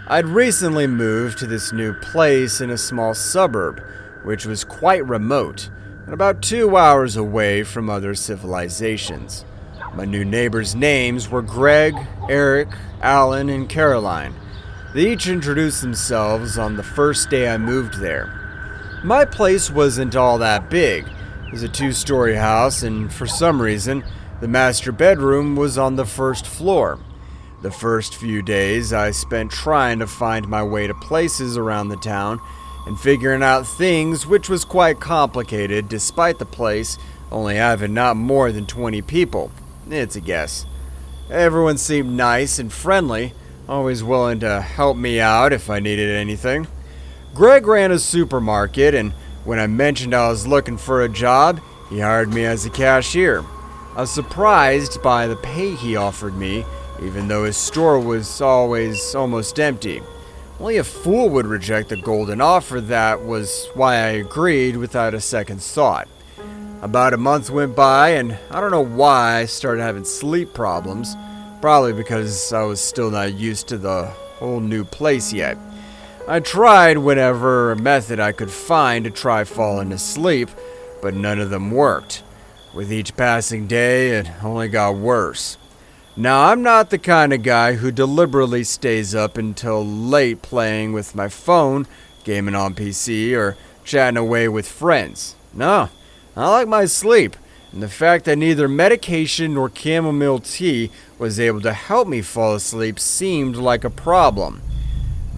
I'd recently moved to this new place in a small suburb, which was quite remote, and about 2 hours away from other civilizations. My new neighbors' names were Greg, Eric, Alan, and Caroline. They each introduced themselves on the first day I moved there. My place wasn't all that big. It was a 2-story house, and for some reason, the master bedroom was on the first floor. The first few days I spent trying to find my way to places around the town and figuring out things, which was quite complicated despite the place only having not more than 20 people. It's a guess. Everyone seemed nice and friendly, always willing to help me out if I needed anything. Greg ran a supermarket, and when I mentioned I was looking for a job, he hired me as a cashier. I was surprised by the pay he offered me, even though his store was always almost empty. Only a fool would reject the golden offer. That was why I agreed without a second thought. About a month went by, and I don't know why I started having sleep problems. Probably because I was still not used to the whole new place yet. I tried whatever method I could find to try falling asleep, but none of them worked. With each passing day, it only got worse. Now, I'm not the kind of guy who deliberately stays up until late playing with my phone, gaming on PC, or chatting away with friends. No, I like my sleep, and the fact that neither medication nor chamomile tea was able to help me fall asleep seemed like a problem.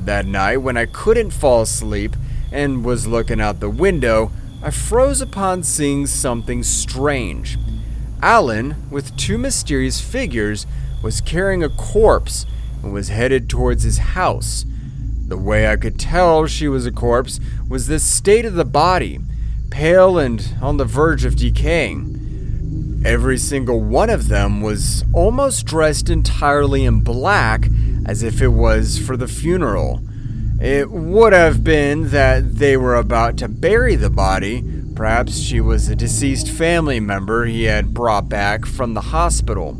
That night, when I couldn't fall asleep and was looking out the window, I froze upon seeing something strange. Alan, with 2 mysterious figures, was carrying a corpse and was headed towards his house. The way I could tell she was a corpse was the state of the body, pale and on the verge of decaying. Every single one of them was almost dressed entirely in black, as if it was for the funeral. It would have been that they were about to bury the body. Perhaps she was a deceased family member he had brought back from the hospital.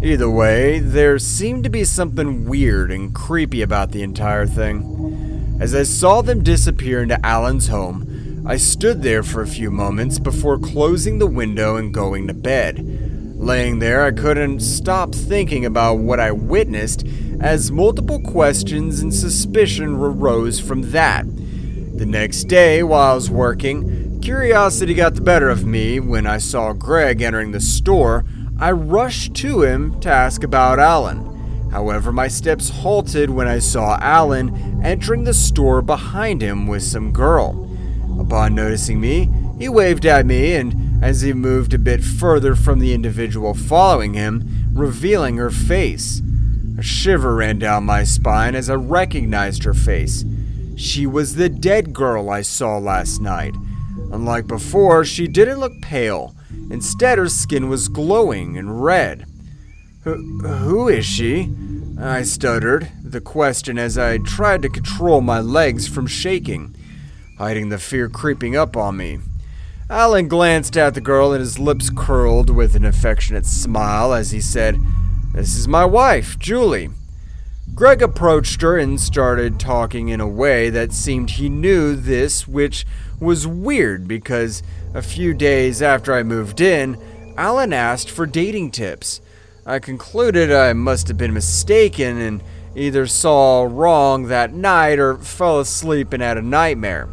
Either way, there seemed to be something weird and creepy about the entire thing. As I saw them disappear into Alan's home, I stood there for a few moments before closing the window and going to bed. Laying there, I couldn't stop thinking about what I witnessed, as multiple questions and suspicion arose from that. The next day, while I was working, curiosity got the better of me. When I saw Greg entering the store, I rushed to him to ask about Alan. However, my steps halted when I saw Alan entering the store behind him with some girl. Upon noticing me, he waved at me, and as he moved a bit further from the individual following him, revealing her face. A shiver ran down my spine as I recognized her face. She was the dead girl I saw last night. Unlike before, she didn't look pale. Instead, her skin was glowing and red. Who is she? I stuttered, the question as I tried to control my legs from shaking, hiding the fear creeping up on me. Alan glanced at the girl and his lips curled with an affectionate smile as he said, "This is my wife, Julie." Greg approached her and started talking in a way that seemed he knew this, which was weird because a few days after I moved in, Alan asked for dating tips. I concluded I must have been mistaken and either saw wrong that night or fell asleep and had a nightmare.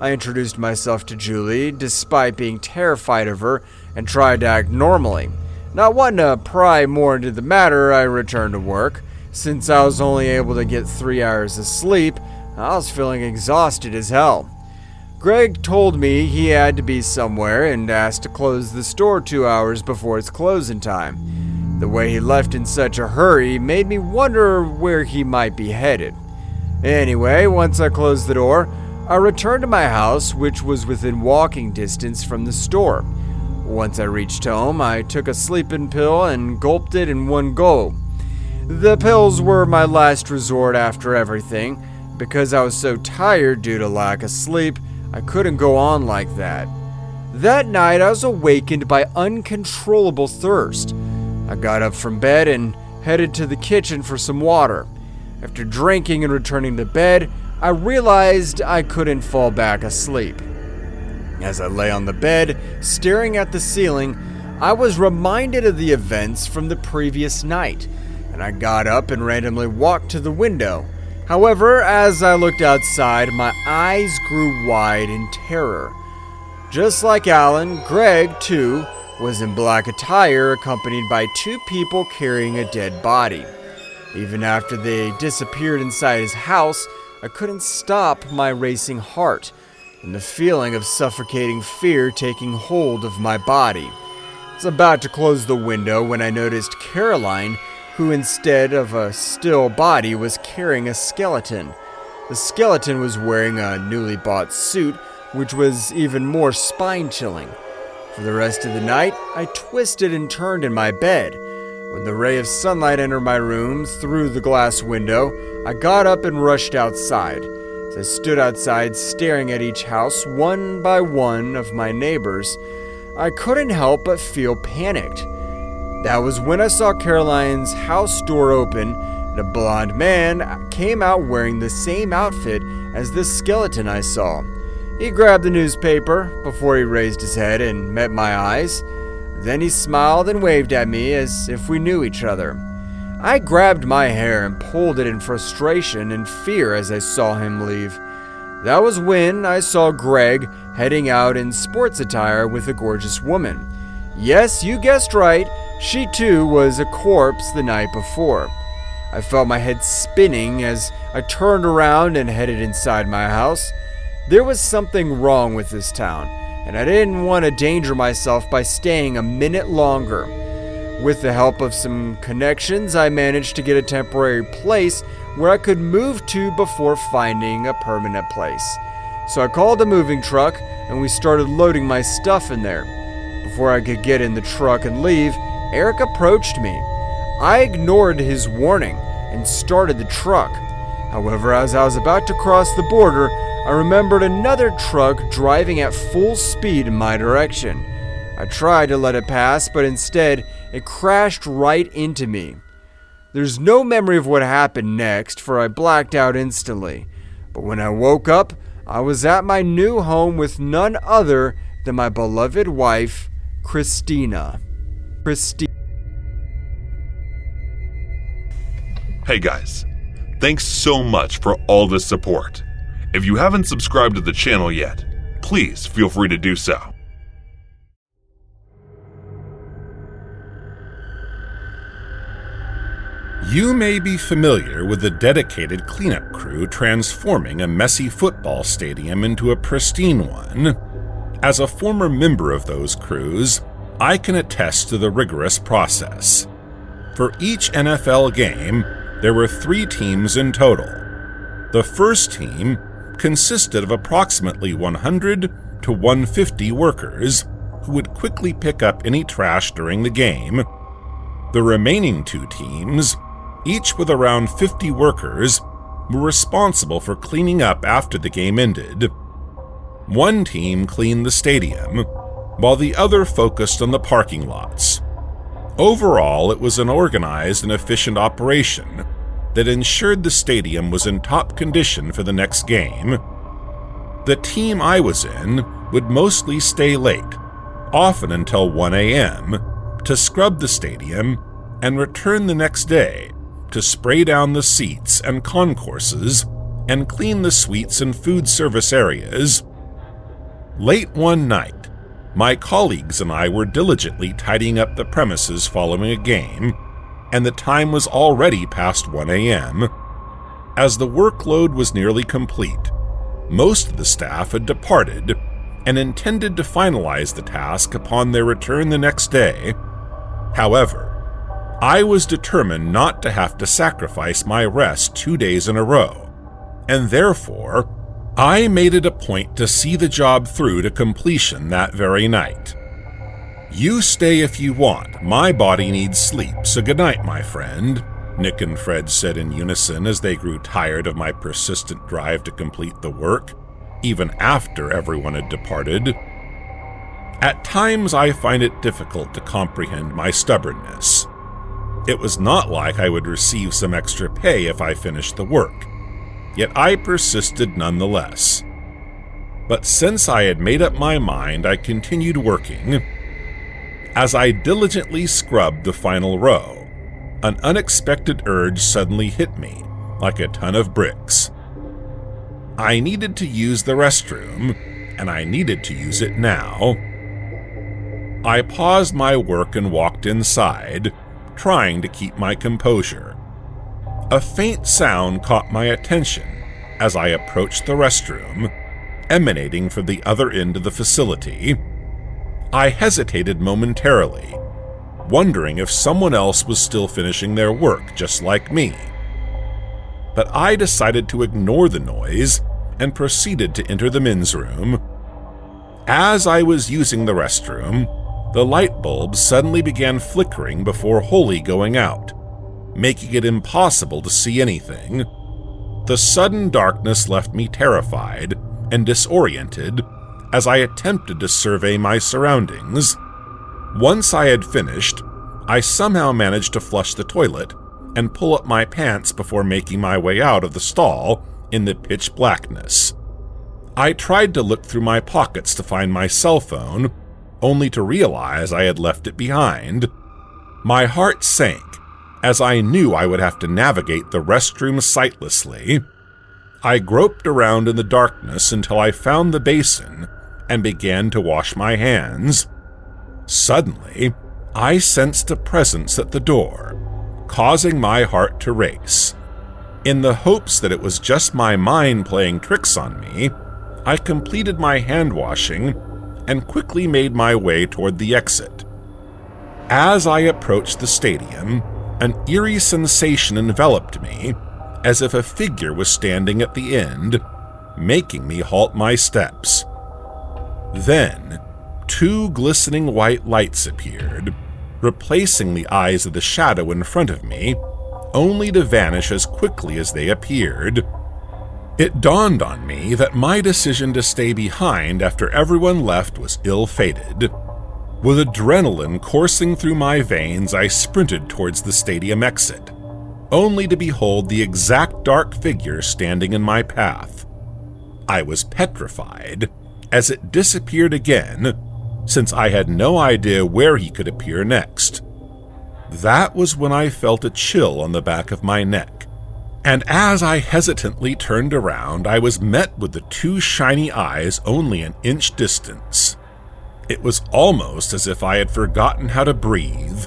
I introduced myself to Julie, despite being terrified of her, and tried to act normally. Not wanting to pry more into the matter, I returned to work. Since I was only able to get 3 hours of sleep, I was feeling exhausted as hell. Greg told me he had to be somewhere and asked to close the store 2 hours before its closing time. The way he left in such a hurry made me wonder where he might be headed. Anyway, once I closed the door, I returned to my house, which was within walking distance from the store. Once I reached home, I took a sleeping pill and gulped it in one go. The pills were my last resort after everything. Because I was so tired due to lack of sleep, I couldn't go on like that. That night, I was awakened by uncontrollable thirst. I got up from bed and headed to the kitchen for some water. After drinking and returning to bed, I realized I couldn't fall back asleep. As I lay on the bed, staring at the ceiling, I was reminded of the events from the previous night, and I got up and randomly walked to the window. However, as I looked outside, my eyes grew wide in terror. Just like Alan, Greg, too, was in black attire, accompanied by two people carrying a dead body. Even after they disappeared inside his house, I couldn't stop my racing heart and the feeling of suffocating fear taking hold of my body. I was about to close the window when I noticed Caroline, who instead of a still body was carrying a skeleton. The skeleton was wearing a newly bought suit, which was even more spine-chilling. For the rest of the night, I twisted and turned in my bed. When the ray of sunlight entered my room through the glass window, I got up and rushed outside. As I stood outside staring at each house, one by one, of my neighbors, I couldn't help but feel panicked. That was when I saw Caroline's house door open, and a blonde man came out wearing the same outfit as the skeleton I saw. He grabbed the newspaper before he raised his head and met my eyes. Then he smiled and waved at me as if we knew each other. I grabbed my hair and pulled it in frustration and fear as I saw him leave. That was when I saw Greg heading out in sports attire with a gorgeous woman. Yes, you guessed right, she too was a corpse the night before. I felt my head spinning as I turned around and headed inside my house. There was something wrong with this town, and I didn't want to endanger myself by staying a minute longer. With the help of some connections, I managed to get a temporary place where I could move to before finding a permanent place. So I called a moving truck and we started loading my stuff in there. Before I could get in the truck and leave, Eric approached me. I ignored his warning and started the truck. However, as I was about to cross the border, I remembered another truck driving at full speed in my direction. I tried to let it pass, but instead, it crashed right into me. There's no memory of what happened next, for I blacked out instantly. But when I woke up, I was at my new home with none other than my beloved wife, Christina. Hey guys, thanks so much for all the support. If you haven't subscribed to the channel yet, please feel free to do so. You may be familiar with the dedicated cleanup crew transforming a messy football stadium into a pristine one. As a former member of those crews, I can attest to the rigorous process. For each NFL game, there were 3 teams in total. The first team consisted of approximately 100 to 150 workers who would quickly pick up any trash during the game. The remaining 2 teams, each with around 50 workers, were responsible for cleaning up after the game ended. One team cleaned the stadium, while the other focused on the parking lots. Overall, it was an organized and efficient operation that ensured the stadium was in top condition for the next game. The team I was in would mostly stay late, often until 1 a.m., to scrub the stadium and return the next day to spray down the seats and concourses and clean the suites and food service areas. Late one night, my colleagues and I were diligently tidying up the premises following a game, and the time was already past 1 a.m. As the workload was nearly complete, most of the staff had departed and intended to finalize the task upon their return the next day. However, I was determined not to have to sacrifice my rest 2 days in a row, and therefore, I made it a point to see the job through to completion that very night. "You stay if you want. My body needs sleep, so good night, my friend," Nick and Fred said in unison as they grew tired of my persistent drive to complete the work, even after everyone had departed. At times I find it difficult to comprehend my stubbornness. It was not like I would receive some extra pay if I finished the work, yet I persisted nonetheless. But since I had made up my mind, I continued working. As I diligently scrubbed the final row, an unexpected urge suddenly hit me, like a ton of bricks. I needed to use the restroom, and I needed to use it now. I paused my work and walked inside, trying to keep my composure. A faint sound caught my attention as I approached the restroom, emanating from the other end of the facility. I hesitated momentarily, wondering if someone else was still finishing their work just like me. But I decided to ignore the noise and proceeded to enter the men's room. As I was using the restroom, the light bulbs suddenly began flickering before wholly going out, making it impossible to see anything. The sudden darkness left me terrified and disoriented as I attempted to survey my surroundings. Once I had finished, I somehow managed to flush the toilet and pull up my pants before making my way out of the stall in the pitch blackness. I tried to look through my pockets to find my cell phone, only to realize I had left it behind. My heart sank, as I knew I would have to navigate the restroom sightlessly. I groped around in the darkness until I found the basin and began to wash my hands. Suddenly, I sensed a presence at the door, causing my heart to race. In the hopes that it was just my mind playing tricks on me, I completed my hand washing and quickly made my way toward the exit. As I approached the stadium, an eerie sensation enveloped me, as if a figure was standing at the end, making me halt my steps. Then, 2 glistening white lights appeared, replacing the eyes of the shadow in front of me, only to vanish as quickly as they appeared. It dawned on me that my decision to stay behind after everyone left was ill-fated. With adrenaline coursing through my veins, I sprinted towards the stadium exit, only to behold the exact dark figure standing in my path. I was petrified, as it disappeared again, since I had no idea where he could appear next. That was when I felt a chill on the back of my neck, and as I hesitantly turned around, I was met with the 2 shiny eyes only an inch distance. It was almost as if I had forgotten how to breathe.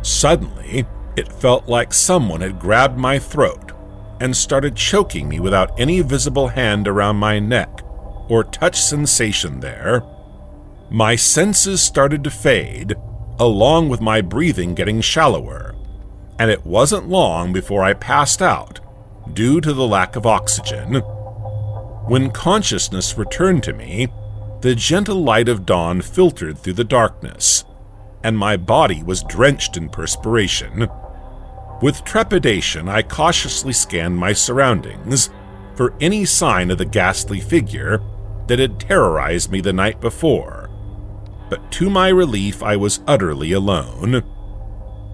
Suddenly, it felt like someone had grabbed my throat and started choking me without any visible hand around my neck or touch sensation there. My senses started to fade, along with my breathing getting shallower, and it wasn't long before I passed out due to the lack of oxygen. When consciousness returned to me, the gentle light of dawn filtered through the darkness, and my body was drenched in perspiration. With trepidation, I cautiously scanned my surroundings for any sign of the ghastly figure that had terrorized me the night before, but to my relief, I was utterly alone.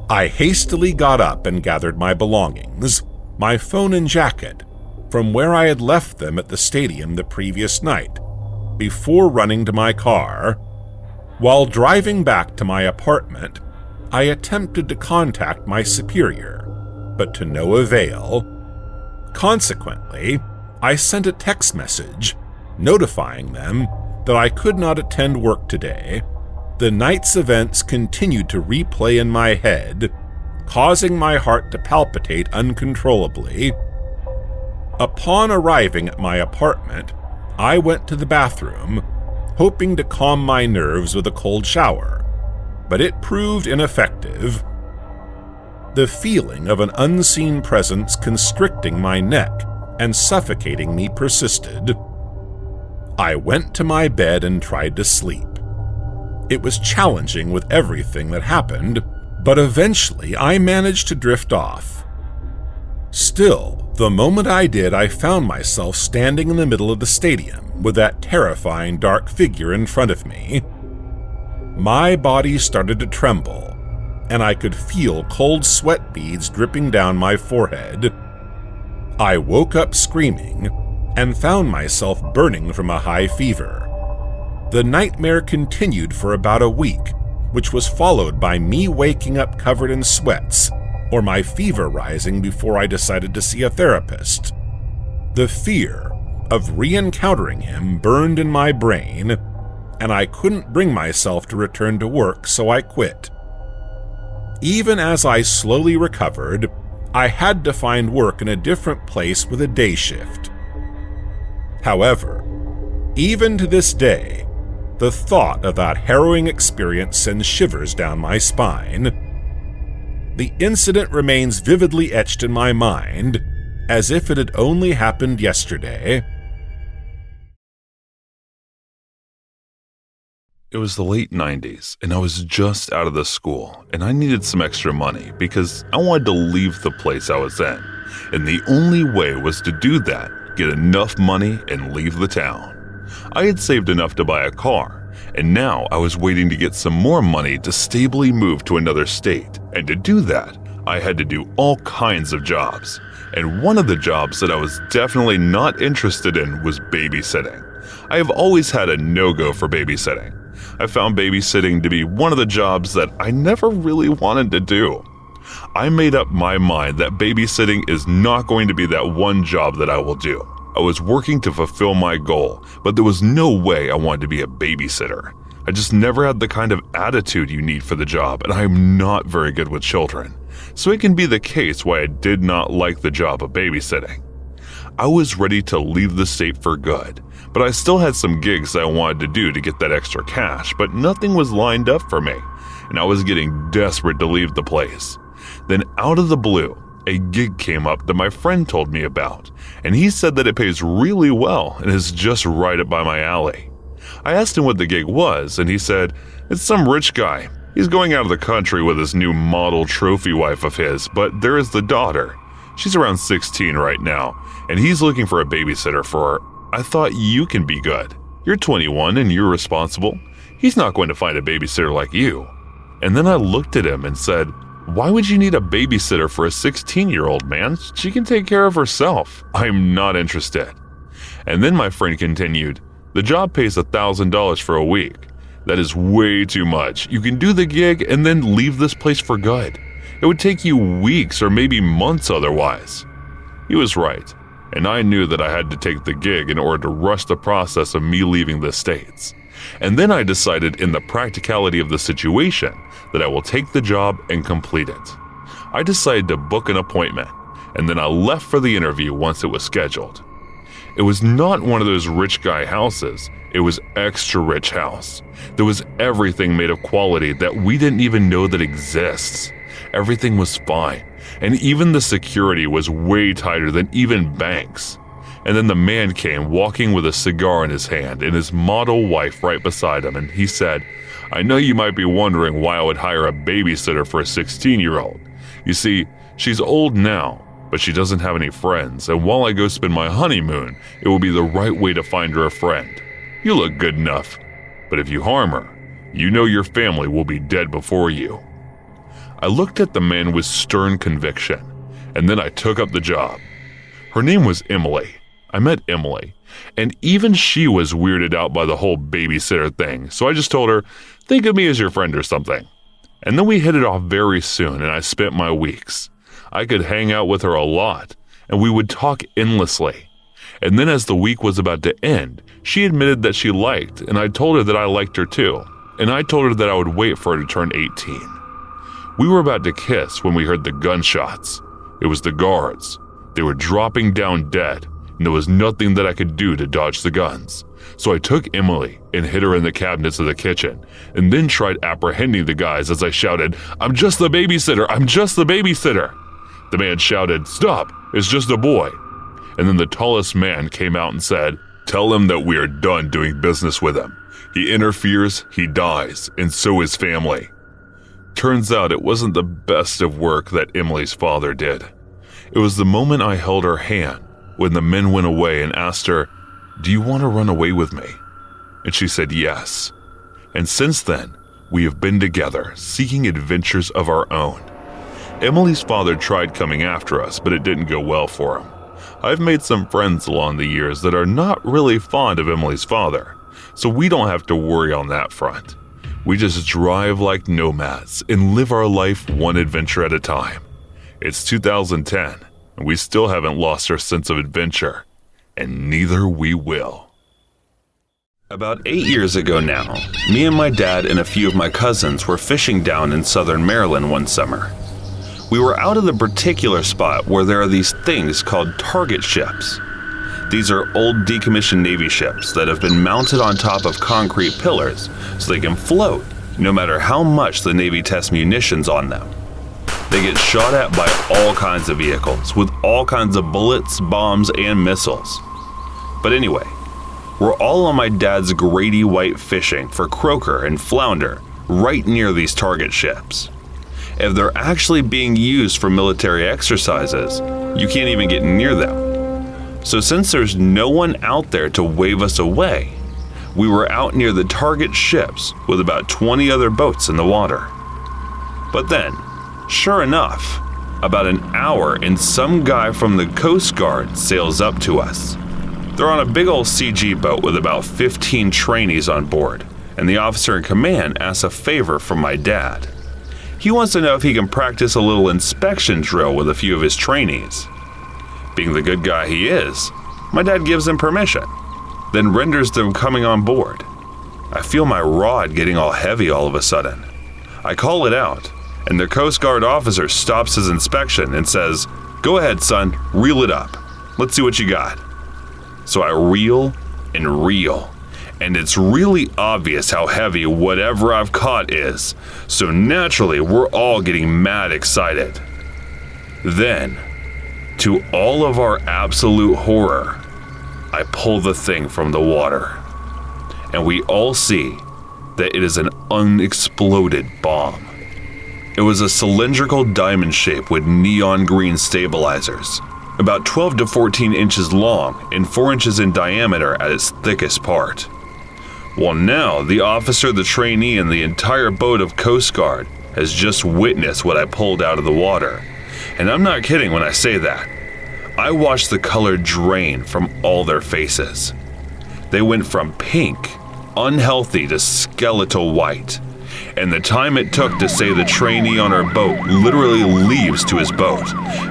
I hastily got up and gathered my belongings, my phone and jacket, from where I had left them at the stadium the previous night, before running to my car. While driving back to my apartment, I attempted to contact my superior, but to no avail. Consequently, I sent a text message notifying them that I could not attend work today. The night's events continued to replay in my head, causing my heart to palpitate uncontrollably. Upon arriving at my apartment, I went to the bathroom, hoping to calm my nerves with a cold shower, but it proved ineffective. The feeling of an unseen presence constricting my neck and suffocating me persisted. I went to my bed and tried to sleep. It was challenging with everything that happened, but eventually I managed to drift off. Still, the moment I did, I found myself standing in the middle of the stadium with that terrifying dark figure in front of me. My body started to tremble, and I could feel cold sweat beads dripping down my forehead. I woke up screaming and found myself burning from a high fever. The nightmare continued for about a week, which was followed by me waking up covered in sweats, or my fever rising before I decided to see a therapist. The fear of re-encountering him burned in my brain, and I couldn't bring myself to return to work, so I quit. Even as I slowly recovered, I had to find work in a different place with a day shift. However, even to this day, the thought of that harrowing experience sends shivers down my spine. The incident remains vividly etched in my mind, as if it had only happened yesterday. It was the late 90s, and I was just out of the school, and I needed some extra money because I wanted to leave the place I was in. And the only way was to do that, get enough money and leave the town. I had saved enough to buy a car, and now I was waiting to get some more money to stably move to another state. And to do that, I had to do all kinds of jobs. And one of the jobs that I was definitely not interested in was babysitting. I have always had a no-go for babysitting. I found babysitting to be one of the jobs that I never really wanted to do. I made up my mind that babysitting is not going to be that one job that I will do. I was working to fulfill my goal, but there was no way I wanted to be a babysitter. I just never had the kind of attitude you need for the job, and I am not very good with children. So it can be the case why I did not like the job of babysitting. I was ready to leave the state for good, but I still had some gigs I wanted to do to get that extra cash, but nothing was lined up for me, and I was getting desperate to leave the place. Then out of the blue, a gig came up that my friend told me about, and he said that it pays really well and is just right up by my alley. I asked him what the gig was, and he said, "It's some rich guy. He's going out of the country with his new model trophy wife of his, but there is the daughter. She's around 16 right now, and he's looking for a babysitter for her. I thought you can be good. You're 21 and you're responsible. He's not going to find a babysitter like you." And then I looked at him and said, "Why would you need a babysitter for a 16-year-old, man? She can take care of herself. I'm not interested." And then my friend continued, "The job pays $1,000 for a week. That is way too much. You can do the gig and then leave this place for good. It would take you weeks or maybe months otherwise." He was right, and I knew that I had to take the gig in order to rush the process of me leaving the States. And then I decided in the practicality of the situation that I will take the job and complete it. I decided to book an appointment, and then I left for the interview once it was scheduled. It was not one of those rich guy houses. It was extra rich house. There was everything made of quality that we didn't even know that exists. Everything was fine, and even the security was way tighter than even banks. And then the man came walking with a cigar in his hand and his model wife right beside him, and he said, "I know you might be wondering why I would hire a babysitter for a 16-year-old. You see, she's old now, but she doesn't have any friends, and while I go spend my honeymoon, it will be the right way to find her a friend. You look good enough, but if you harm her, you know your family will be dead before you." I looked at the man with stern conviction, and then I took up the job. Her name was Emily. I met Emily, and even she was weirded out by the whole babysitter thing, so I just told her, "Think of me as your friend or something." And then we hit it off very soon, and I spent my weeks. I could hang out with her a lot, and we would talk endlessly. And then as the week was about to end, she admitted that she liked, and I told her that I liked her too, and I told her that I would wait for her to turn 18. We were about to kiss when we heard the gunshots. It was the guards. They were dropping down dead, and there was nothing that I could do to dodge the guns. So I took Emily and hid her in the cabinets of the kitchen, and then tried apprehending the guys as I shouted, "I'm just the babysitter! I'm just the babysitter!" The man shouted, "Stop! It's just a boy!" And then the tallest man came out and said, "Tell him that we are done doing business with him. He interferes, he dies, and so his family." Turns out it wasn't the best of work that Emily's father did. It was the moment I held her hand when the men went away and asked her, "Do you want to run away with me?" And she said yes. And since then, we have been together, seeking adventures of our own. Emily's father tried coming after us, but it didn't go well for him. I've made some friends along the years that are not really fond of Emily's father, so we don't have to worry on that front. We just drive like nomads and live our life one adventure at a time. It's 2010, and we still haven't lost our sense of adventure, and neither we will. About 8 years ago now, me and my dad and a few of my cousins were fishing down in southern Maryland one summer. We were out of the particular spot where there are these things called target ships. These are old decommissioned Navy ships that have been mounted on top of concrete pillars so they can float no matter how much the Navy tests munitions on them. They get shot at by all kinds of vehicles with all kinds of bullets, bombs, and missiles. But anyway, we're all on my dad's Grady White fishing for croaker and flounder right near these target ships. If they're actually being used for military exercises, you can't even get near them. So since there's no one out there to wave us away, we were out near the target ships with about 20 other boats in the water. But then, sure enough, about an hour and some guy from the Coast Guard sails up to us. They're on a big old CG boat with about 15 trainees on board, and the officer in command asks a favor from my dad. He wants to know if he can practice a little inspection drill with a few of his trainees. Being the good guy he is, my dad gives them permission, then renders them coming on board. I feel my rod getting all heavy all of a sudden. I call it out, and the Coast Guard officer stops his inspection and says, "Go ahead, son, reel it up. Let's see what you got." So I reel and reel, and it's really obvious how heavy whatever I've caught is, so naturally we're all getting mad excited. Then, to all of our absolute horror, I pull the thing from the water, and we all see that it is an unexploded bomb. It was a cylindrical diamond shape with neon green stabilizers, about 12 to 14 inches long and 4 inches in diameter at its thickest part. Well, now the officer, the trainee, and the entire boat of Coast Guard has just witnessed what I pulled out of the water. And I'm not kidding when I say that. I watched the color drain from all their faces. They went from pink, unhealthy, to skeletal white. And the time it took to say the trainee on our boat literally leaves to his boat,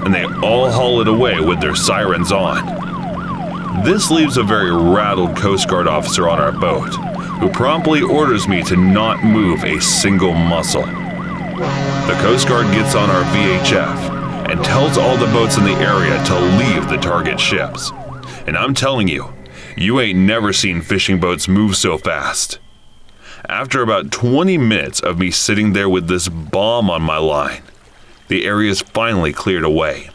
and they all haul it away with their sirens on. This leaves a very rattled Coast Guard officer on our boat, who promptly orders me to not move a single muscle. The Coast Guard gets on our VHF and tells all the boats in the area to leave the target ships. And I'm telling you, you ain't never seen fishing boats move so fast. After about 20 minutes of me sitting there with this bomb on my line, the area is finally cleared away.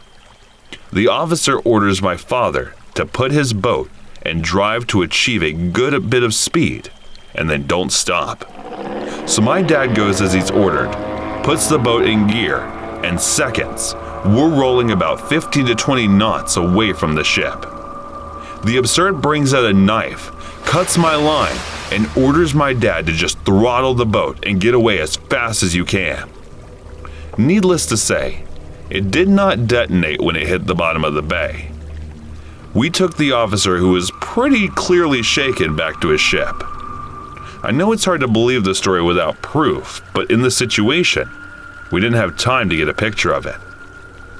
The officer orders my father to put his boat and drive to achieve a good bit of speed, and then don't stop. So my dad goes as he's ordered, puts the boat in gear, and seconds, we're rolling about 15 to 20 knots away from the ship. The absurd brings out a knife, cuts my line, and orders my dad to just throttle the boat and get away as fast as you can. Needless to say, it did not detonate when it hit the bottom of the bay. We took the officer, who was pretty clearly shaken, back to his ship. I know it's hard to believe the story without proof, but in the situation, we didn't have time to get a picture of it.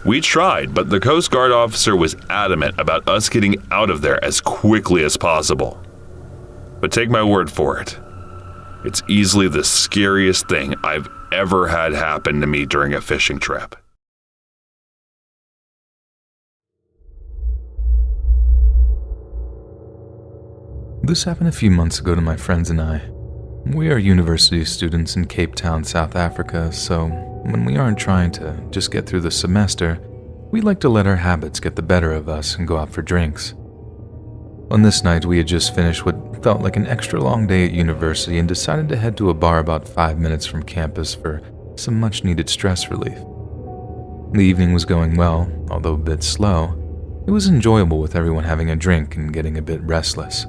We tried, but the Coast Guard officer was adamant about us getting out of there as quickly as possible. But take my word for it, it's easily the scariest thing I've ever had happen to me during a fishing trip. This happened a few months ago to my friends and I. We are university students in Cape Town, South Africa, so when we aren't trying to just get through the semester, we like to let our habits get the better of us and go out for drinks. On this night, we had just finished what felt like an extra long day at university and decided to head to a bar about 5 minutes from campus for some much-needed stress relief. The evening was going well, although a bit slow. It was enjoyable with everyone having a drink and getting a bit restless.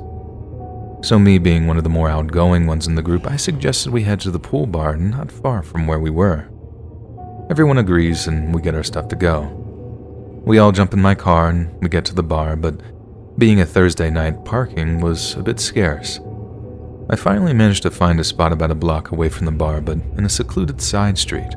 So me being one of the more outgoing ones in the group, I suggested we head to the pool bar not far from where we were. Everyone agrees and we get our stuff to go. We all jump in my car and we get to the bar, but being a Thursday night, parking was a bit scarce. I finally managed to find a spot about a block away from the bar, but in a secluded side street.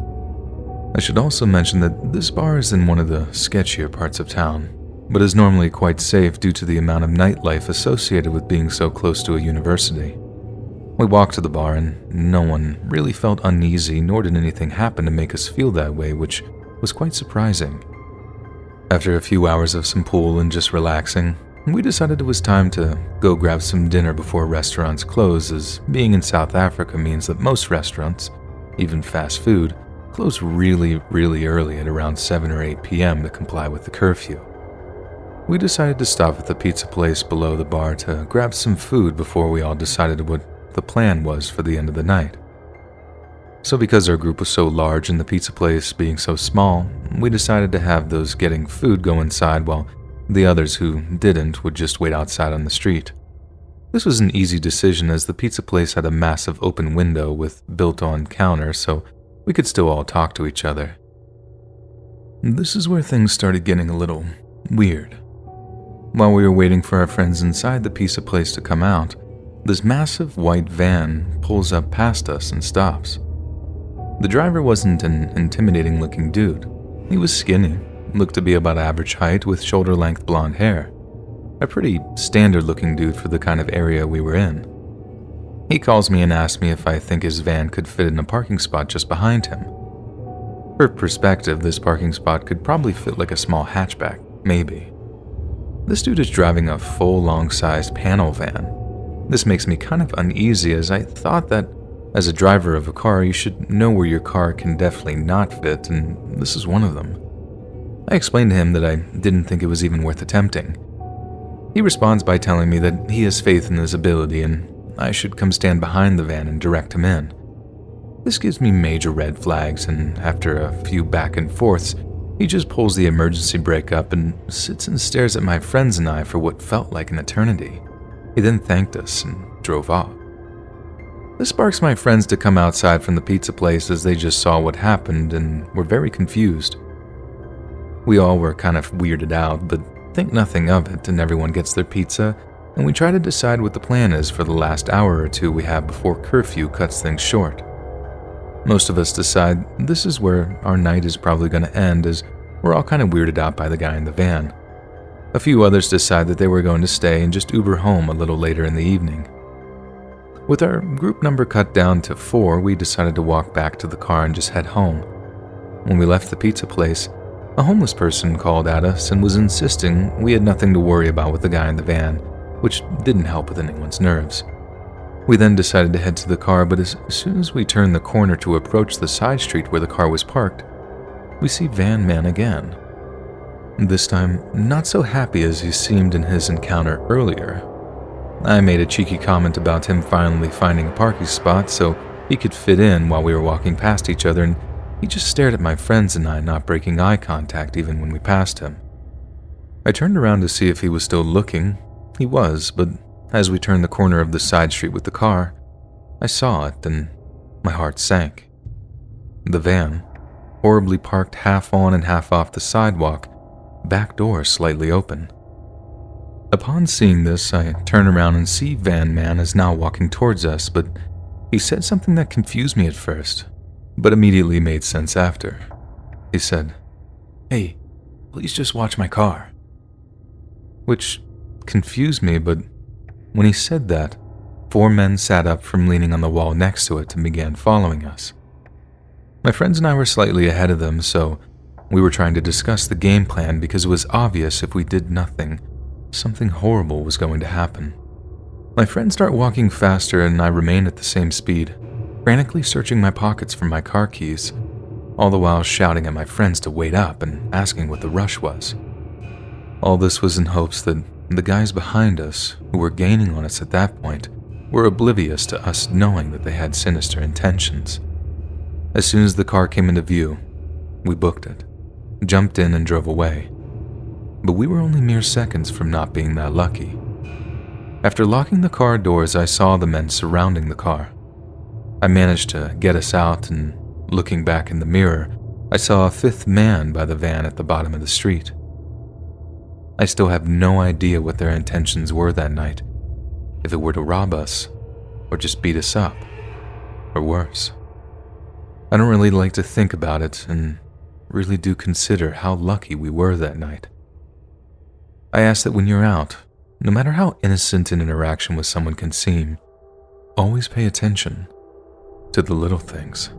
I should also mention that this bar is in one of the sketchier parts of town, but is normally quite safe due to the amount of nightlife associated with being so close to a university. We walked to the bar and no one really felt uneasy, nor did anything happen to make us feel that way, which was quite surprising. After a few hours of some pool and just relaxing, we decided it was time to go grab some dinner before restaurants close, as being in South Africa means that most restaurants, even fast food, close really early at around 7 or 8 p.m. to comply with the curfew. We decided to stop at the pizza place below the bar to grab some food before we all decided what the plan was for the end of the night. So because our group was so large and the pizza place being so small, we decided to have those getting food go inside while the others who didn't would just wait outside on the street. This was an easy decision as the pizza place had a massive open window with built-on counter, so we could still all talk to each other. This is where things started getting a little weird. While we were waiting for our friends inside the pizza place to come out, this massive white van pulls up past us and stops. The driver wasn't an intimidating-looking dude. He was skinny, looked to be about average height with shoulder-length blonde hair. A pretty standard-looking dude for the kind of area we were in. He calls me and asks me if I think his van could fit in a parking spot just behind him. For perspective, this parking spot could probably fit like a small hatchback, maybe. This dude is driving a full long-sized panel van. This makes me kind of uneasy as I thought that as a driver of a car, you should know where your car can definitely not fit, and this is one of them. I explained to him that I didn't think it was even worth attempting. He responds by telling me that he has faith in his ability and I should come stand behind the van and direct him in. This gives me major red flags, and after a few back and forths, he just pulls the emergency brake up and sits and stares at my friends and I for what felt like an eternity. He then thanked us and drove off. This sparks my friends to come outside from the pizza place as they just saw what happened and were very confused. We all were kind of weirded out, but think nothing of it, and everyone gets their pizza, and we try to decide what the plan is for the last hour or two we have before curfew cuts things short. Most of us decide this is where our night is probably going to end, as we're all kind of weirded out by the guy in the van. A few others decide that they were going to stay and just Uber home a little later in the evening. With our group number cut down to 4, we decided to walk back to the car and just head home. When we left the pizza place, a homeless person called at us and was insisting we had nothing to worry about with the guy in the van, which didn't help with anyone's nerves. We then decided to head to the car, but as soon as we turned the corner to approach the side street where the car was parked, we see Van Man again. This time, not so happy as he seemed in his encounter earlier. I made a cheeky comment about him finally finding a parking spot so he could fit in while we were walking past each other, and he just stared at my friends and I, not breaking eye contact even when we passed him. I turned around to see if he was still looking. He was, but as we turned the corner of the side street with the car, I saw it and my heart sank. The van, horribly parked half on and half off the sidewalk, back door slightly open. Upon seeing this, I turn around and see Van Man is now walking towards us, but he said something that confused me at first, but immediately made sense after. He said, "Hey, please just watch my car." Which confused me, but when he said that, 4 men sat up from leaning on the wall next to it and began following us. My friends and I were slightly ahead of them, so we were trying to discuss the game plan because it was obvious if we did nothing, something horrible was going to happen. My friends start walking faster and I remain at the same speed, frantically searching my pockets for my car keys, all the while shouting at my friends to wait up and asking what the rush was. All this was in hopes that the guys behind us, who were gaining on us at that point, were oblivious to us knowing that they had sinister intentions. As soon as the car came into view, we booked it, jumped in and drove away. But we were only mere seconds from not being that lucky. After locking the car doors, I saw the men surrounding the car. I managed to get us out, and looking back in the mirror, I saw a fifth man by the van at the bottom of the street. I still have no idea what their intentions were that night, if it were to rob us, or just beat us up, or worse. I don't really like to think about it, and really do consider how lucky we were that night. I ask that when you're out, no matter how innocent an interaction with someone can seem, always pay attention to the little things.